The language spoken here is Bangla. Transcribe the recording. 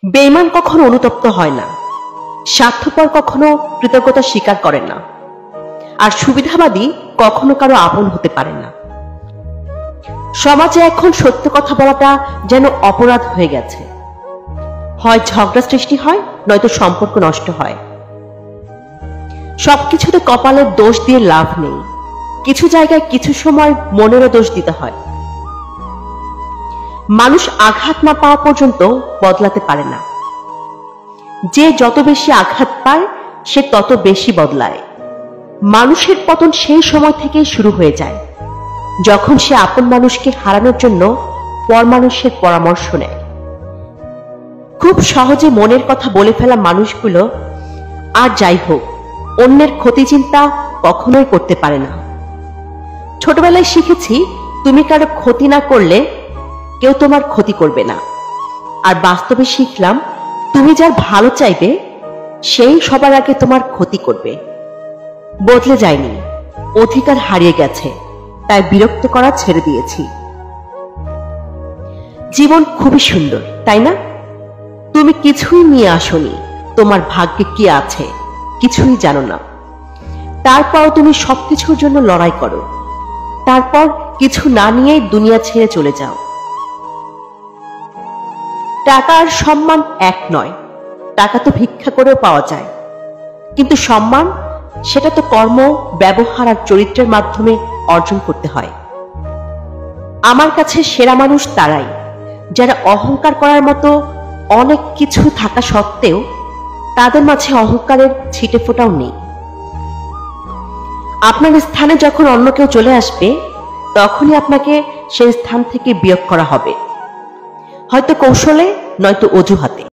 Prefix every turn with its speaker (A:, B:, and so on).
A: বেঈমান কখনো অনুতপ্ত হয় না, স্বার্থপর কখনো কৃতজ্ঞতা স্বীকার করে না, আর সুবিধাবাদী কখনো কারো আপন হতে পারে না। সমাজে এখন সত্য কথা বলাটা যেন অপরাধ হয়ে গেছে। হয় ঝগড়া সৃষ্টি হয়, নয়তো সম্পর্ক নষ্ট হয়। সবকিছুতে কপালের দোষ দিয়ে লাভ নেই। কিছু জায়গায় কিছু সময় মনেরও দোষ দিতে হয়। মানুষ আঘাত না পাওয়া পর্যন্ত বদলাতে পারে না। যে যত বেশি আঘাত পায় সে তত বেশি বদলায়। মানুষের পতন সেই সময় থেকেই শুরু হয়ে যায়, যখন সে আপন মানুষকে হারানোর জন্য পর মানুষের পরামর্শ নেয়। খুব সহজে মনের কথা বলে ফেলা মানুষগুলো আর যাই হোক, অন্যের ক্ষতি চিন্তা কখনোই করতে পারে না। ছোটবেলায় শিখেছি, তুমি কারো ক্ষতি না করলে কেউ তোমার ক্ষতি করবে না। আর বাস্তবে শিখলাম, তুমি যার ভালো চাইবে সেই সবার আগে তোমার ক্ষতি করবে। বদলে যায়নি, অধিকার হারিয়ে গেছে, তাই বিরক্ত করা ছেড়ে দিয়েছি। জীবন খুবই সুন্দর, তাই না? তুমি কিছুই নিয়ে আসোনি, তোমার ভাগ্যে কি আছে কিছুই জানো না। তারপর তুমি সবকিছুর জন্য লড়াই করো, তারপর কিছু না নিয়েই দুনিয়া ছেড়ে চলে যাও। টাকা আর সম্মান এক নয়। টাকা তো ভিক্ষা করেও পাওয়া যায়, কিন্তু সম্মান সেটা তো কর্ম, ব্যবহার আর চরিত্রের মাধ্যমে অর্জন করতে হয়। আমার কাছে সেরা মানুষ তারাই, যারা অহংকার করার মতো অনেক কিছু থাকা সত্ত্বেও তাদের মাঝে অহংকারের ছিটে ফোঁটাও নেই। আপনার স্থানে যখন অন্য কেউ চলে আসবে, তখনই আপনাকে সেই স্থান থেকে বিয়োগ করা হবে, হয়তো কৌশলে, নয়তো অজুহাতে।